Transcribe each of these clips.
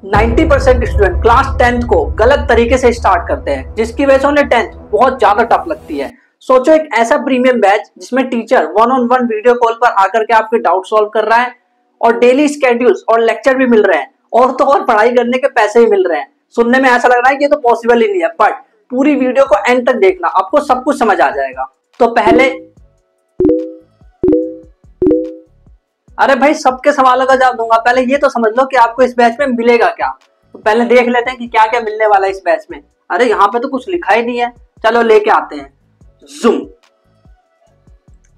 90% student class 10th को गलत तरीके से स्टार्ट करते हैं, जिसकी वजह से उन्हें 10th बहुत ज्यादा टफ लगती है। सोचो एक ऐसा प्रीमियम बैच जिसमें टीचर 1-on-1 वीडियो कॉल पर आकर के आपके डाउट सॉल्व कर रहा है और डेली स्केड्यूल्स और लेक्चर भी मिल रहे हैं और तो और पढ़ाई करने के पैसे भी मिल रहे हैं। सुनने में ऐसा लग रहा है कि ये तो पॉसिबल ही नहीं है, बट पूरी वीडियो को एंड तक देखना, आपको सब कुछ समझ आ जाएगा। तो पहले अरे भाई सबके सवालों का जवाब दूंगा, पहले ये तो समझ लो कि आपको इस बैच में मिलेगा क्या। तो पहले देख लेते हैं कि क्या क्या मिलने वाला है इस बैच में। अरे यहाँ पे तो कुछ लिखा ही नहीं है, चलो लेके आते हैं जूम।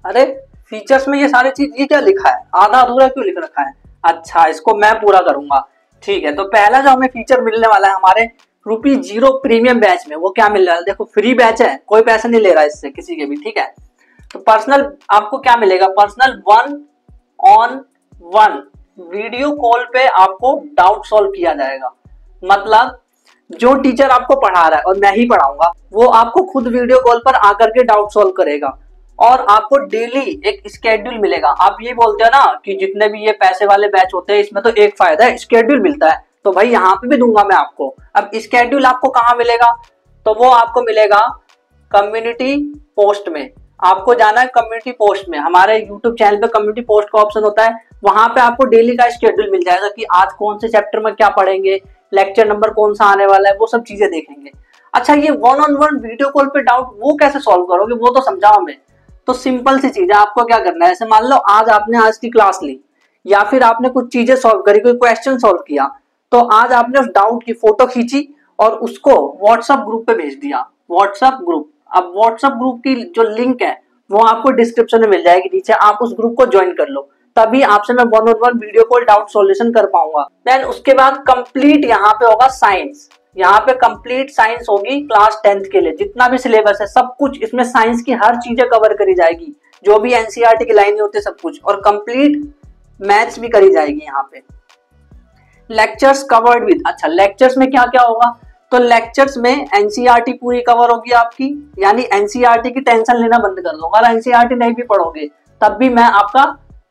अरे फीचर्स में ये सारी चीज, ये क्या लिखा है, आधा अधूरा क्यों लिख रखा है। अच्छा इसको मैं पूरा करूंगा, ठीक है। तो पहला जो हमें फीचर मिलने वाला है हमारे ₹0 प्रीमियम बैच में, वो क्या मिल रहा है, देखो फ्री बैच है, कोई पैसा नहीं ले रहा है इससे किसी के भी, ठीक है। तो पर्सनल आपको क्या मिलेगा, पर्सनल 1-on-1 वीडियो कॉल पे आपको डाउट सॉल्व किया जाएगा। मतलब जो टीचर आपको पढ़ा रहा है और मैं ही पढ़ाऊंगा, वो आपको खुद वीडियो कॉल पर आकर के डाउट सॉल्व करेगा और आपको डेली एक स्केड्यूल मिलेगा। आप ये बोलते हो ना कि जितने भी ये पैसे वाले बैच होते हैं इसमें तो एक फायदा है, स्केड्यूल मिलता है, तो भाई यहाँ पे भी दूंगा मैं आपको। अब स्केड्यूल आपको कहाँ मिलेगा, तो वो आपको मिलेगा कम्युनिटी पोस्ट में। आपको जाना है कम्युनिटी पोस्ट में, हमारे यूट्यूब चैनल पे कम्युनिटी पोस्ट का ऑप्शन होता है, वहां पे आपको डेली का शेड्यूल मिल जाएगा कि आज कौन से चैप्टर में क्या पढ़ेंगे, लेक्चर नंबर कौन सा आने वाला है, वो सब चीजें देखेंगे। अच्छा ये 1-on-1 वीडियो कॉल पे डाउट वो कैसे सॉल्व करोगे, वो तो समझाओ हमें। तो सिंपल सी चीज है, आपको क्या करना है, ऐसे मान लो आज की क्लास ली या फिर आपने कुछ चीजें सॉल्व करी, कोई क्वेश्चन सॉल्व किया, तो आज आपने उस डाउट की फोटो खींची और उसको व्हाट्सएप ग्रुप पे भेज दिया। व्हाट्सएप ग्रुप, अब व्हाट्सएप ग्रुप की जो लिंक है वो आपको डिस्क्रिप्शन में मिल जाएगी नीचे, आप उस ग्रुप को ज्वाइन कर लो, तभी आपसे मैं 1-on-1 video call doubt solution कर पाऊंगा। देन उसके बाद कंप्लीट यहाँ पे होगा साइंस, यहाँ पे कंप्लीट साइंस होगी क्लास 10th के लिए, जितना भी सिलेबस है सब कुछ इसमें साइंस की हर चीजें कवर करी जाएगी, जो भी एनसीईआरटी की लाइन होती है सब कुछ, और कंप्लीट मैथ्स भी करी जाएगी यहाँ पे। लेक्चर्स कवर्ड विद, अच्छा लेक्चर्स में क्या क्या होगा, तो लेक्चर्स में एनसीईआरटी पूरी कवर होगी आपकी, यानी एनसीईआरटी की टेंशन लेना बंद कर दो। अगर एनसीईआरटी नहीं भी पढ़ोगे तब भी मैं आपका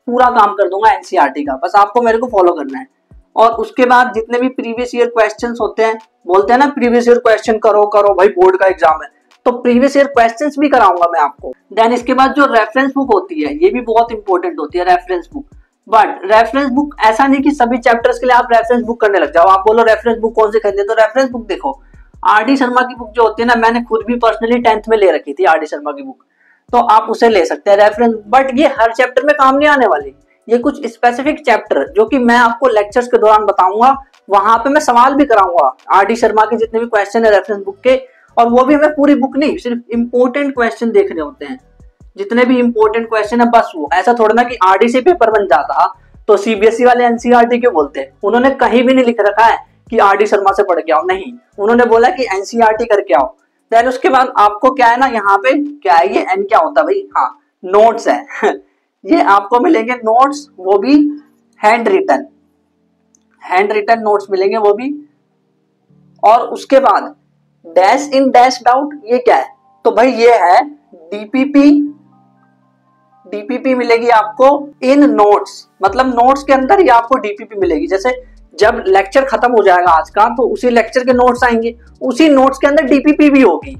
पूरा काम कर दूंगा एनसीईआरटी का, बस आपको मेरे को फॉलो करना है। और उसके बाद जितने भी प्रीवियस ईयर क्वेश्चंस होते हैं, बोलते हैं ना प्रीवियस ईयर क्वेश्चन करो करो भाई बोर्ड का एग्जाम है, तो प्रीवियस ईयर क्वेश्चंस भी कराऊंगा मैं आपको। देन इसके बाद जो रेफरेंस बुक होती है, ये भी बहुत इंपॉर्टेंट होती है reference book. But reference book ऐसा नहीं कि सभी चैप्टर्स के लिए आप रेफरेंस बुक करने लग जाओ। आप बोलो रेफरेंस बुक कौन से खरीदे, तो रेफरेंस बुक देखो आर.डी. शर्मा की बुक जो होती है ना, मैंने खुद भी पर्सनली 10th में ले रखी थी आर.डी. शर्मा की बुक, तो आप उसे ले सकते हैं रेफरेंस। बट ये हर चैप्टर में काम नहीं आने वाली, ये कुछ स्पेसिफिक चैप्टर जो कि मैं आपको लेक्चर्स के दौरान बताऊंगा, वहां पे मैं सवाल भी कराऊंगा आर.डी. शर्मा के जितने भी क्वेश्चन है रेफरेंस बुक के, और वो भी हमें पूरी बुक नहीं, सिर्फ इंपॉर्टेंट क्वेश्चन देखने होते हैं, जितने भी इंपॉर्टेंट क्वेश्चन है बस वो। ऐसा थोड़ा ना कि आर.डी. से पेपर बन जाता तो सीबीएसई वाले एनसीईआरटी क्यों बोलते हैं, उन्होंने कहीं भी नहीं लिख रखा है कि आर.डी. शर्मा से पढ़ के आओ, नहीं, उन्होंने बोला कि एनसीईआरटी करके आओ। देन उसके बाद आपको क्या है ना, यहाँ पे क्या है, ये एन क्या होता है भाई, हाँ नोट्स है ये आपको मिलेंगे नोट्स, वो भी हैंड रिटन नोट्स मिलेंगे वो भी। और उसके बाद डैश इन डैश डाउट, ये क्या है, तो भाई ये है डीपीपी मिलेगी आपको इन नोट्स, मतलब नोट्स के अंदर ही आपको डीपीपी मिलेगी। जैसे जब लेक्चर खत्म हो जाएगा आज का, तो उसी लेक्चर के नोट्स आएंगे, उसी नोट्स के अंदर डीपीपी भी होगी,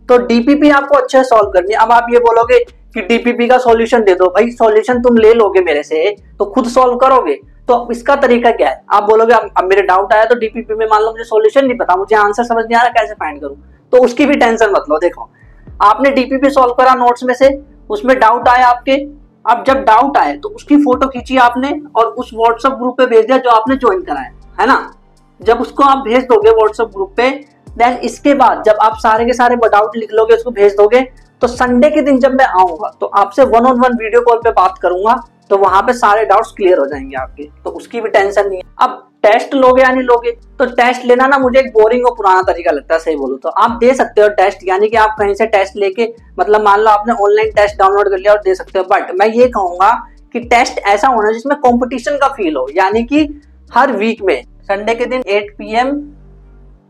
तो डीपीपी आपको अच्छे से सॉल्व करनी है। अब आप ये बोलोगे कि डीपीपी का सॉल्यूशन दे दो, भाई सॉल्यूशन तुम ले लोगे मेरे से तो खुद सॉल्व करोगे, तो इसका तरीका क्या है, आप बोलोगे अब मेरे डाउट आया तो डीपीपी में मान लो मुझे सॉल्यूशन नहीं पता, मुझे आंसर समझ नहीं आ रहा कैसे फाइंड करूं, तो उसकी भी टेंशन मत लो। देखो आपने डीपीपी सॉल्व करा नोट्स में से, उसमें डाउट आया आपके, अब जब डाउट आए तो उसकी फोटो खींची आपने और उस व्हाट्सएप ग्रुप पे भेज दिया जो आपने ज्वाइन करा है ना। जब उसको आप भेज दोगे व्हाट्सएप ग्रुप पे, देन इसके बाद जब आप सारे के सारे डाउट लिख लोगे, उसको भेज दोगे, तो संडे के दिन जब मैं आऊंगा तो आपसे 1-on-1 वीडियो कॉल पे बात करूंगा, तो वहां पे सारे डाउट्स क्लियर हो जाएंगे आपके, तो उसकी भी टेंशन नहीं है। अब टेस्ट लोगे या नहीं लोगे, तो टेस्ट लेना ना मुझे एक बोरिंग और पुराना तरीका लगता है, सही बोलूं तो आप दे सकते हो टेस्ट, यानी कि आप कहीं से टेस्ट लेके, मतलब मान लो आपने ऑनलाइन टेस्ट डाउनलोड कर लिया और दे सकते हो। बट मैं ये कहूंगा कि टेस्ट ऐसा होना जिसमें कंपटीशन का फील हो, यानी कि हर वीक में संडे के दिन 8 PM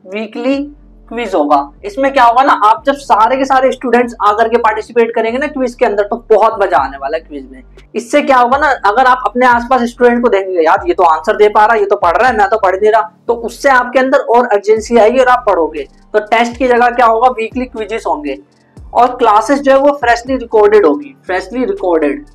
वीकली क्विज होगा। इसमें क्या होगा ना, आप जब सारे के सारे स्टूडेंट्स आकर के पार्टिसिपेट करेंगे ना क्विज के अंदर, तो बहुत मजा आने वाला है क्विज में। इससे क्या होगा ना, अगर आप अपने आसपास स्टूडेंट को देखेंगे, यार ये तो आंसर दे पा रहा है, ये तो पढ़ रहा है, मैं तो पढ़ नहीं रहा, तो उससे आपके अंदर और अर्जेंसी आएगी और आप पढ़ोगे। तो टेस्ट की जगह क्या होगा, वीकली क्विजेस होंगे और क्लासेस जो है वो फ्रेशली रिकॉर्डेड होगी, फ्रेशली रिकॉर्डेड।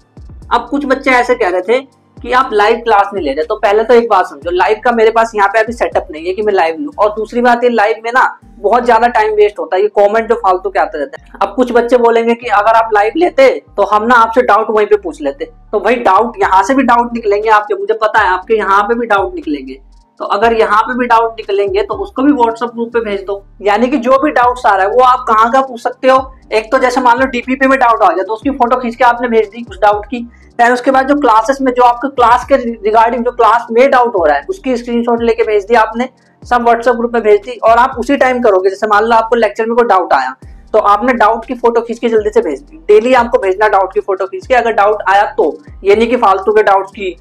अब कुछ बच्चे ऐसे कह रहे थे कि आप लाइव क्लास नहीं ले रहे, तो पहले तो एक बात समझो, लाइव का मेरे पास यहाँ पे अभी सेटअप नहीं है कि मैं लाइव लूं। और दूसरी बात, ये लाइव में ना बहुत ज्यादा टाइम वेस्ट होता है, ये कमेंट जो फालतू के आते रहते हैं। अब कुछ बच्चे बोलेंगे कि अगर आप लाइव लेते तो हम ना आपसे डाउट वहीं पे पूछ लेते, तो भाई डाउट यहाँ से भी डाउट निकलेंगे आपके, मुझे पता है आपके यहाँ पे भी डाउट निकलेंगे। तो अगर यहाँ पे भी डाउट निकलेंगे तो उसको भी व्हाट्सएप ग्रुप पे भेज दो, यानी कि जो भी डाउट्स आ रहा है वो आप कहाँ का पूछ सकते हो। एक तो जैसे मान लो डीपीपी में डाउट आ गया तो उसकी फोटो खींच के आपने भेज दी उस डाउट की। फिर उसके बाद जो क्लासेस में जो आपके क्लास के रिगार्डिंग जो क्लास में डाउट हो रहा है उसकी स्क्रीनशॉट लेके भेज दी आपने, सब व्हाट्सएप ग्रुप में भेज दी। और आप उसी टाइम करोगे, जैसे मान लो आपको लेक्चर में कोई डाउट आया तो आपने डाउट की फोटो खींच के जल्दी से भेज दी। डेली आपको भेजना डाउट की फोटो खींच के, अगर डाउट आया तो, ये नहीं कि फालतू के डाउट्स की,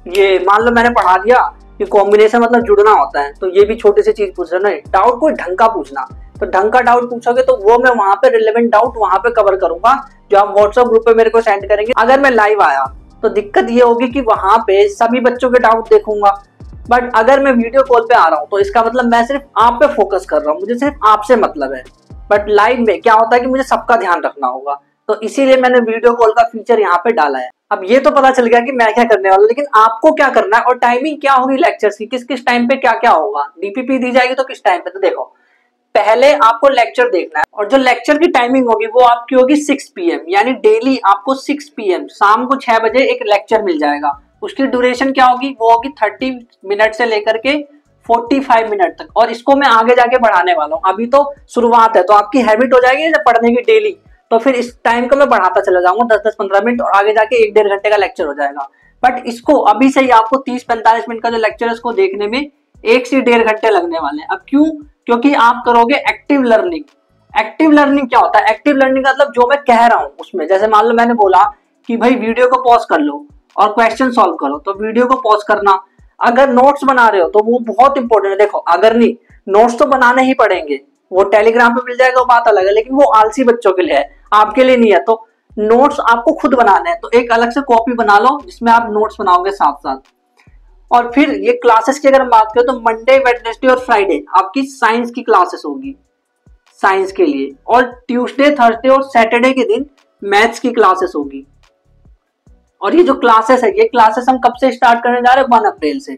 ये मान लो मैंने पढ़ा दिया कि कॉम्बिनेशन मतलब जुड़ना होता है, तो ये भी छोटी सी चीज पूछ रहे ना, डाउट कोई ढंग का पूछना। तो ढंग का डाउट पूछोगे तो वो मैं वहां पे रिलेवेंट डाउट वहां पे कवर करूंगा जो आप व्हाट्सएप ग्रुप पे मेरे को सेंड करेंगे। अगर मैं लाइव आया तो दिक्कत ये होगी कि वहां पे सभी बच्चों के डाउट देखूंगा, बट अगर मैं वीडियो कॉल पे आ रहा हूँ तो इसका मतलब मैं सिर्फ आप पे फोकस कर रहा हूँ, मुझे सिर्फ आपसे मतलब है। बट लाइव में क्या होता है कि मुझे सबका ध्यान रखना होगा, तो इसीलिए मैंने वीडियो कॉल का फीचर यहाँ पे डाला है। अब ये तो पता चल गया कि मैं क्या करने वाला हूं, लेकिन आपको क्या करना है और टाइमिंग क्या होगी लेक्चर्स की, किस किस टाइम पे क्या क्या होगा, डीपीपी दी जाएगी तो किस टाइम पे। तो देखो, पहले आपको लेक्चर देखना है और जो लेक्चर की टाइमिंग होगी वो आपकी होगी 6 PM, यानी डेली आपको 6 PM शाम को 6 बजे एक लेक्चर मिल जाएगा। उसकी ड्यूरेशन क्या होगी, वो होगी 30 मिनट से लेकर के 45 मिनट तक। और इसको मैं आगे जाके बढ़ाने वाला हूँ, अभी तो शुरुआत है, तो आपकी हैबिट हो जाएगी जब पढ़ने की डेली, तो फिर इस टाइम को मैं बढ़ाता चला जाऊंगा 10-10-15 मिनट, और आगे जाके 1-1.5 घंटे का लेक्चर हो जाएगा। बट इसको अभी से ही आपको 30-45 मिनट का जो लेक्चर है उसको देखने में 1 से 1.5 घंटे लगने वाले हैं। अब क्यों, क्योंकि आप करोगे एक्टिव लर्निंग। एक्टिव लर्निंग क्या होता है, एक्टिव लर्निंग का मतलब जो मैं कह रहा हूँ उसमें, जैसे मान लो मैंने बोला कि भाई वीडियो को पॉज कर लो और क्वेश्चन सॉल्व करो, तो वीडियो को पॉज करना। अगर नोट्स बना रहे हो तो वो बहुत इंपॉर्टेंट है। देखो, अगर नहीं, नोट्स तो बनाने ही पड़ेंगे, वो टेलीग्राम पे मिल जाएगा, वो बात अलग है, लेकिन वो आलसी बच्चों के लिए है, आपके लिए नहीं है। तो नोट्स आपको खुद बनाने हैं, तो एक अलग से कॉपी बना लो जिसमें आप नोट्स बनाओगे साथ साथ। और फिर ये क्लासेस की अगर हम बात करें तो मंडे, वेडनेसडे और फ्राइडे आपकी साइंस की क्लासेस होगी साइंस के लिए, और ट्यूसडे, थर्सडे और सैटरडे के दिन मैथ्स की क्लासेस होगी। और ये जो क्लासेस है, ये क्लासेस हम कब से स्टार्ट करने जा रहे हैं, 1 अप्रैल से।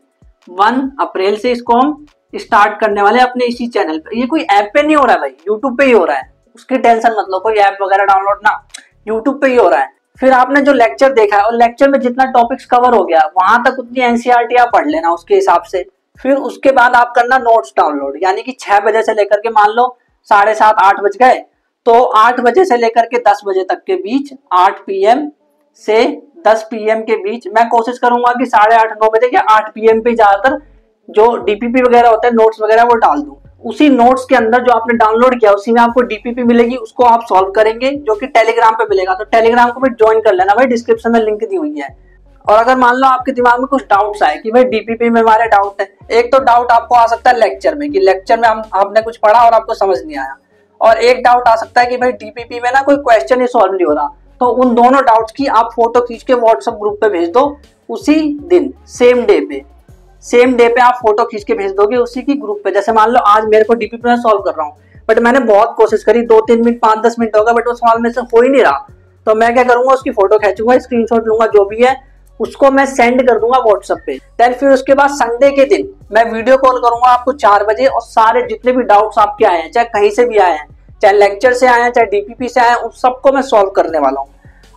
1 अप्रैल से इसको हम स्टार्ट करने वाले अपने इसी चैनल पे। ये कोई ऐप पे नहीं हो रहा है भाई, यूट्यूब पे ही हो रहा है, उसकी टेंशन मत लो, कोई ऐप वगैरह डाउनलोड ना, यूट्यूब पे ही हो रहा है। फिर आपने जो लेक्चर देखा है और लेक्चर में जितना टॉपिक्स कवर हो गया वहां तक उतनी एनसीईआरटी आप पढ़ लेना उसके हिसाब से। फिर उसके बाद आप करना नोट्स डाउनलोड, यानी कि 6 बजे से लेकर के मान लो 7:30 8 बज गए, तो 8 बजे से लेकर के 10 बजे तक के बीच, 8 PM से 10 PM के बीच मैं कोशिश करूंगा कि 8:30 9 बजे या 8 PM पे ज्यादातर जो डीपीपी वगैरह होते हैं, नोट्स वगैरह, वो डाल दूं। उसी नोट्स के अंदर जो आपने डाउनलोड किया उसी में आपको डीपीपी मिलेगी, उसको आप सॉल्व करेंगे, जो कि टेलीग्राम पे मिलेगा। तो टेलीग्राम को भी ज्वाइन कर लेना भाई, डिस्क्रिप्शन में लिंक दी हुई है। और अगर मान लो आपके दिमाग में कुछ डाउट्स आए कि भाई डीपीपी में हमारे डाउट है, एक तो डाउट आपको आ सकता है लेक्चर में कि लेक्चर में हमने कुछ पढ़ा और आपको समझ नहीं आया, और एक डाउट आ सकता है कि भाई डीपीपी में ना कोई क्वेश्चन ही सॉल्व नहीं हो रहा। तो उन दोनों डाउट्स की आप फोटो खींच के व्हाट्सएप ग्रुप पे भेज दो, उसी दिन सेम डे पे आप फोटो खींच के भेज दोगे उसी की ग्रुप पे। जैसे मान लो आज मेरे को डीपीपी में सॉल्व कर रहा हूँ, बट मैंने बहुत कोशिश करी, 2-3 मिनट 5-10 मिनट होगा, बट वो सवाल में से हो ही नहीं रहा, तो मैं क्या करूंगा, उसकी फोटो खींचूंगा, स्क्रीनशॉट लूंगा, जो भी है उसको मैं सेंड कर दूंगा व्हाट्सएप पे। देन फिर उसके बाद संडे के दिन मैं वीडियो कॉल करूंगा आपको 4 बजे, और सारे जितने भी डाउट्स आपके आए हैं, चाहे कहीं से भी आए हैं, चाहे लेक्चर से आए हैं, चाहे डीपीपी से आए हैं, उन सबको मैं सॉल्व करने वाला हूँ।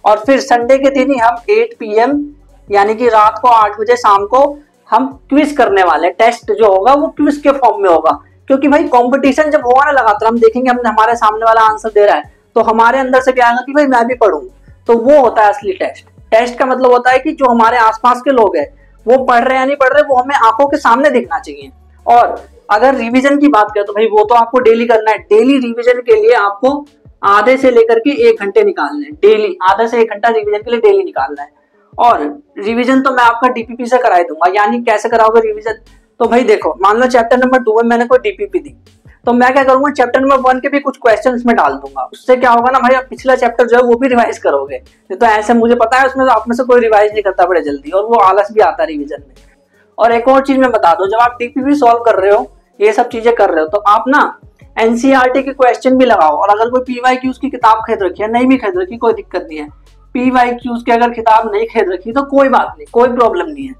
और फिर संडे के दिन ही हम 8 PM यानी कि रात को 8 बजे शाम को हम क्विज करने वाले। टेस्ट जो होगा वो क्विज के फॉर्म में होगा, क्योंकि भाई कंपटीशन जब होगा ना लगातार, हम देखेंगे हम हमारे सामने वाला आंसर दे रहा है तो हमारे अंदर से क्या आएगा कि भाई मैं भी पढ़ूं, तो वो होता है असली टेस्ट। टेस्ट का मतलब होता है कि जो हमारे आसपास के लोग हैं वो पढ़ रहे हैं या नहीं पढ़ रहे, वो हमें आंखों के सामने दिखना चाहिए। और अगर रिवीजन की बात करें तो भाई वो तो आपको डेली करना है। डेली रिवीजन के लिए आपको आधे से लेकर के 1 घंटे निकालने हैं, डेली आधे से 1 घंटा रिवीजन के लिए डेली निकालना है। और रिवीजन तो मैं आपका डीपीपी से कराई दूंगा। यानी कैसे कराओगे रिवीजन, तो भाई देखो, मान लो चैप्टर नंबर 2 में मैंने कोई डीपीपी दी, तो मैं क्या करूंगा, चैप्टर नंबर 1 के भी कुछ क्वेश्चन इसमें डाल दूंगा। उससे क्या होगा ना भाई, आप पिछला चैप्टर जो है वो भी रिवाइज करोगे। तो ऐसे मुझे पता है उसमें तो आप में से कोई रिवाइज नहीं करता बड़े जल्दी, और वो आलस भी आता है रिविजन में। और एक और चीज मैं बता दूं, जब आप डीपीपी सॉल्व कर रहे हो, ये सब चीजें कर रहे हो, तो आप ना एनसीईआरटी के क्वेश्चन भी लगाओ। और अगर कोई पीवाईक्यूज की किताब खरीद रखी है, नहीं भी खरीद रखी, कोई दिक्कत नहीं है। पीवाईक्यूज की अगर किताब नहीं खरीद रखी तो कोई बात नहीं, कोई प्रॉब्लम नहीं है,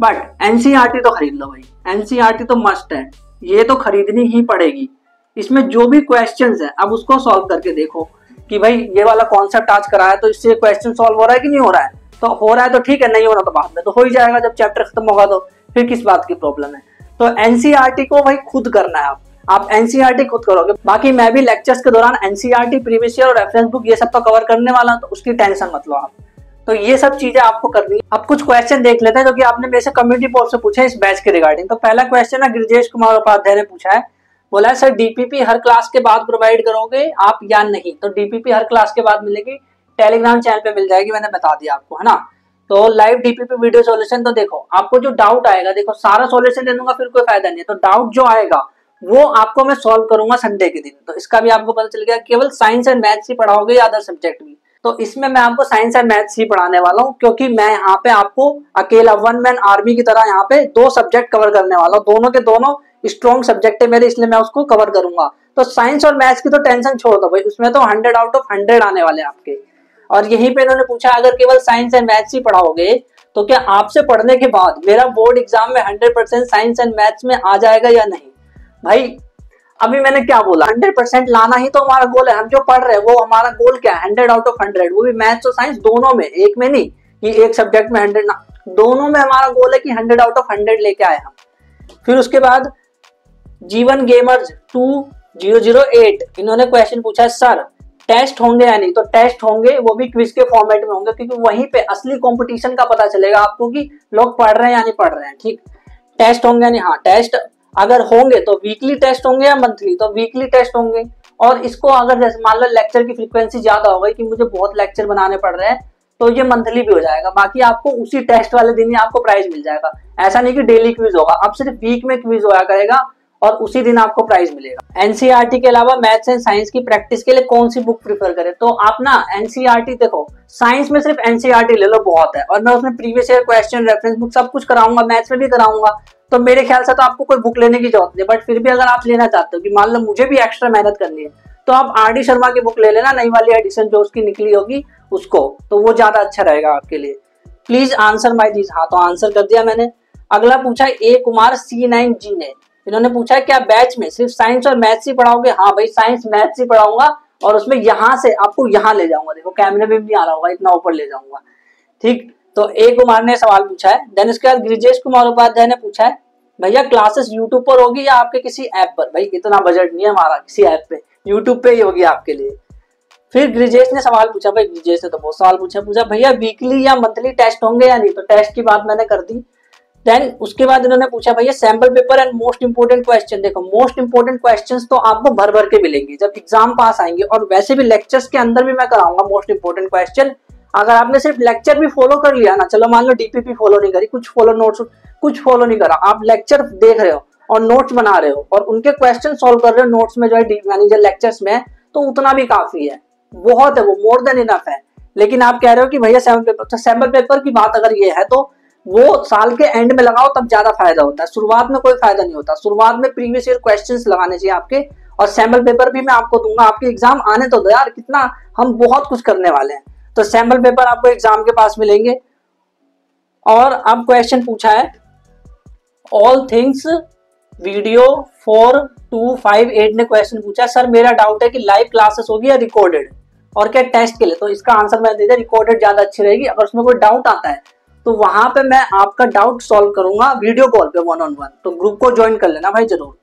बट एनसीईआरटी तो खरीद लो भाई। एनसीईआरटी तो मस्ट है, ये तो खरीदनी ही पड़ेगी। इसमें जो भी क्वेश्चंस है अब उसको सॉल्व करके देखो कि भाई ये वाला कॉन्सेप्ट आज कराया तो इससे क्वेश्चन सॉल्व हो रहा है कि नहीं हो रहा है। तो हो रहा है तो ठीक है, नहीं हो रहा तो बाद में तो हो ही जाएगा, जब चैप्टर खत्म होगा तो फिर किस बात की प्रॉब्लम है। तो एनसीईआरटी को भाई खुद करना है, आप एनसीईआरटी खुद करोगे। बाकी मैं भी लेक्चर्स के दौरान एनसीईआरटी, प्रीवियस ईयर और रेफरेंस बुक ये सब तो कवर करने वाला हूं, तो उसकी टेंशन मत लो आप। तो ये सब चीजें आपको करनी है। अब कुछ क्वेश्चन देख लेते हैं जो कि आपने मेरे से कम्युनिटी पोस्ट से पूछे इस बैच के रिगार्डिंग। तो पहला क्वेश्चन है गिरिजेश कुमार उपाध्याय ने पूछा है, बोला है सर डीपीपी हर क्लास के बाद प्रोवाइड करोगे आप या नहीं। तो डीपीपी हर क्लास के बाद मिलेगी, टेलीग्राम चैनल पे मिल जाएगी, मैंने बता दिया आपको, है ना। तो लाइव डीपीपी वीडियो सॉल्यूशन, तो देखो आपको जो डाउट आएगा, देखो सारा सॉल्यूशन दे दूंगा फिर कोई फायदा नहीं है। तो डाउट जो आएगा वो आपको मैं सॉल्व करूंगा संडे के दिन। तो इसका भी आपको पता चल गया, केवल साइंस एंड मैथ्स ही पढ़ाओगे या अदर सब्जेक्ट भी। तो इसमें मैं आपको साइंस एंड मैथ्स ही पढ़ाने वाला हूँ, क्योंकि मैं यहाँ पे आपको अकेला वन मैन आर्मी की तरह यहाँ पे 2 सब्जेक्ट कवर करने वाला हूँ। दोनों के दोनों स्ट्रॉन्ग सब्जेक्ट है मेरे, इसलिए मैं उसको कवर करूंगा। तो साइंस और मैथ्स की तो टेंशन छोड़ दो भाई, उसमें तो 100 आउट ऑफ 100 आने वाले आपके। और यहीं पे इन्होंने पूछा अगर केवल साइंस एंड मैथ्स ही पढ़ाओगे तो क्या आपसे पढ़ने के बाद मेरा बोर्ड एग्जाम में 100% साइंस एंड मैथ्स में आ जाएगा या नहीं। भाई अभी मैंने क्या बोला, 100% लाना ही तो हमारा गोल है। हम जो पढ़ रहे हैं वो हमारा गोल क्या है, 100 आउट ऑफ 100, वो भी मैथ्स और साइंस दोनों में, एक में नहीं कि एक सब्जेक्ट में 100 ना, दोनों में हमारा गोल है कि 100 आउट ऑफ 100 लेके आए हम। फिर उसके बाद जीवन गेमर्स 2008 इन्होंने क्वेश्चन पूछा है सर टेस्ट होंगे या नहीं। तो टेस्ट होंगे, वो भी क्विज के फॉर्मेट में होंगे, क्योंकि वहीं पे असली कंपटीशन का पता चलेगा आपको कि लोग पढ़ रहे हैं या नहीं पढ़ रहे हैं। ठीक, टेस्ट होंगे या नहीं, हाँ टेस्ट अगर होंगे तो वीकली टेस्ट होंगे या मंथली, तो वीकली टेस्ट होंगे। और इसको अगर जैसे मान लो लेक्चर की फ्रीक्वेंसी ज्यादा हो गई कि मुझे बहुत लेक्चर बनाने पड़ रहे हैं, तो ये मंथली भी हो जाएगा। बाकी आपको उसी टेस्ट वाले दिन ही आपको प्राइज मिल जाएगा। ऐसा नहीं कि डेली क्विज होगा, अब सिर्फ वीक में क्विज होया करेगा और उसी दिन आपको प्राइज मिलेगा। एनसीईआरटी के अलावा मैथ्स एंड साइंस की प्रैक्टिस के लिए कौन सी बुक प्रीफर करें। तो आप ना एनसीईआरटी देखो, साइंस में सिर्फ एनसीईआरटी ले लो बहुत है, और मैं उसमें previous year question, reference book सब कुछ कराऊंगा, मैथ्स में भी कराऊंगा। तो मेरे ख्याल से तो आपको कोई बुक लेने की जरूरत नहीं। बट फिर भी अगर आप लेना चाहते हो कि मान लो मुझे भी एक्स्ट्रा मेहनत करनी है, तो आप आर.डी. शर्मा की बुक ले लेना, नई वाली एडिशन जो उसकी निकली होगी उसको, तो वो ज्यादा अच्छा रहेगा आपके लिए। Please answer my this. हाँ, तो आंसर कर दिया मैंने। अगला पूछा ए कुमार C9G ने, इन्होंने पूछा है क्या बैच में सिर्फ साइंस और मैथ्स ही पढ़ाओगे। हाँ भाई, साइंस मैथ्स ही पढ़ाऊंगा, और उसमें यहाँ से आपको यहाँ ले जाऊंगा। देखो कैमरे में भी नहीं आ रहा होगा, इतना ऊपर ले जाऊंगा। ठीक, तो ए कुमार ने सवाल पूछा है। देन उसके बाद गिरिजेश कुमार उपाध्याय ने पूछा है भैया क्लासेस यूट्यूब पर होगी या आपके किसी ऐप पर। भाई इतना बजट नहीं है हमारा किसी ऐप पे, यूट्यूब पे ही होगी आपके लिए। फिर गिरिजेश ने सवाल पूछा, भाई गिरिजेश ने तो बहुत सवाल पूछा भैया वीकली या मंथली टेस्ट होंगे या नहीं। तो टेस्ट की बात मैंने कर दी। देन उसके बाद इन्होंने पूछा भैया sample paper and most important question. देखो मोस्ट इंपोर्टेंट क्वेश्चंस तो आपको भर भर के मिलेंगे जब एग्जाम पास आएंगे, और वैसे भी लेक्चर्स के अंदर भी मैं कराऊंगा मोस्ट इंपोर्टेंट क्वेश्चन। अगर आपने सिर्फ लेक्चर भी फॉलो कर लिया ना, चलो मान लो डीपीपी फॉलो नहीं करी, कुछ फॉलो नोट्स कुछ फॉलो नहीं करा, आप लेक्चर देख रहे हो और नोट्स बना रहे हो और उनके क्वेश्चन सॉल्व कर रहे हो नोट्स में जो है मैनेजर लेक्चर्स में, तो उतना भी काफी है, बहुत है, वो मोर देन इनफ है। लेकिन आप कह रहे हो कि भैया सैंपल पेपर, तो सैंपल पेपर की बात अगर ये है तो वो साल के एंड में लगाओ तब ज्यादा फायदा होता है, शुरुआत में कोई फायदा नहीं होता। शुरुआत में प्रीवियस ईयर क्वेश्चंस लगाने चाहिए आपके, और सैंपल पेपर भी मैं आपको दूंगा। आपके एग्जाम आने तो दो यार, कितना हम बहुत कुछ करने वाले हैं। तो सैंपल पेपर आपको एग्जाम के पास मिलेंगे। और अब क्वेश्चन पूछा है ऑल थिंग्स वीडियो 4258 ने क्वेश्चन पूछा, सर मेरा डाउट है कि लाइव क्लासेस होगी या रिकॉर्डेड, और क्या टेस्ट के लिए। तो इसका आंसर मैं दे दिया, रिकॉर्डेड ज्यादा अच्छी रहेगी। अगर उसमें कोई डाउट आता है तो वहां पे मैं आपका डाउट सॉल्व करूंगा वीडियो कॉल पे 1-on-1, तो ग्रुप को ज्वाइन कर लेना भाई जरूर।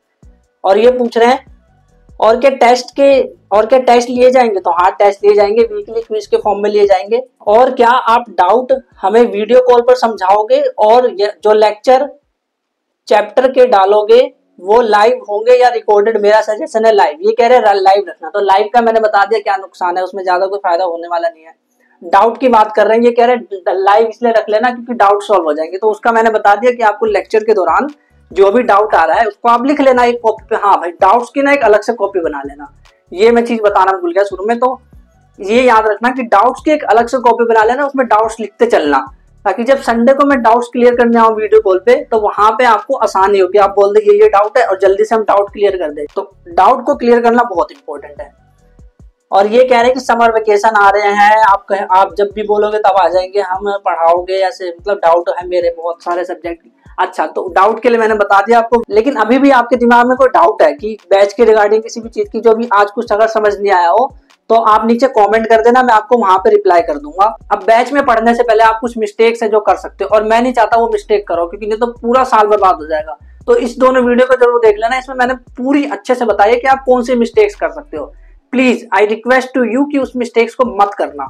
और ये पूछ रहे हैं और क्या टेस्ट लिए जाएंगे। तो हाँ टेस्ट लिए जाएंगे, वीकली क्विज के फॉर्म में लिए जाएंगे। और क्या आप डाउट हमें वीडियो कॉल पर समझाओगे, और जो लेक्चर चैप्टर के डालोगे वो लाइव होंगे या रिकॉर्डेड। मेरा सजेशन है लाइव। ये कह रहे हैं लाइव रखना, तो लाइव का मैंने बता दिया क्या नुकसान है, उसमें ज्यादा कोई फायदा होने वाला नहीं है। डाउट की बात कर रहे हैं, ये कह रहे हैं लाइव इसलिए रख लेना क्योंकि डाउट सॉल्व हो जाएंगे, तो उसका मैंने बता दिया कि आपको लेक्चर के दौरान जो भी डाउट आ रहा है उसको आप लिख लेना एक कॉपी पे। हाँ भाई, डाउट्स की ना एक अलग से कॉपी बना लेना। ये मैं चीज बताना भूल गया शुरू में, तो ये याद रखना कि डाउट्स की एक अलग से कॉपी बना लेना, उसमें डाउट्स लिखते चलना, ताकि जब संडे को मैं डाउट्स क्लियर करने आऊँ वीडियो कॉल पे तो वहां पे आपको आसानी होगी। आप बोल दे ये डाउट है और जल्दी से हम डाउट क्लियर कर दे। तो डाउट को क्लियर करना बहुत इंपॉर्टेंट है। और ये कह रहे हैं कि समर वेकेशन आ रहे हैं, आप जब भी बोलोगे तब आ जाएंगे, हम पढ़ाओगे ऐसे, मतलब डाउट है मेरे बहुत सारे सब्जेक्ट। अच्छा, तो डाउट के लिए मैंने बता दिया आपको, लेकिन अभी भी आपके दिमाग में कोई डाउट है कि बैच के रिगार्डिंग किसी भी चीज की, जो भी आज कुछ अगर समझ नहीं आया हो तो आप नीचे कमेंट कर देना, मैं आपको वहां पे रिप्लाई कर दूंगा। अब बैच में पढ़ने से पहले आप कुछ मिस्टेक्स है जो कर सकते हो, और मैं नहीं चाहता वो मिस्टेक करो, क्योंकि नहीं तो पूरा साल बर्बाद हो जाएगा। तो इस दोनों वीडियो को जरूर देख लेना, इसमें मैंने पूरी अच्छे से बताया कि आप कौन सी मिस्टेक्स कर सकते हो। Please I request to you कि उस मिस्टेक्स को मत करना।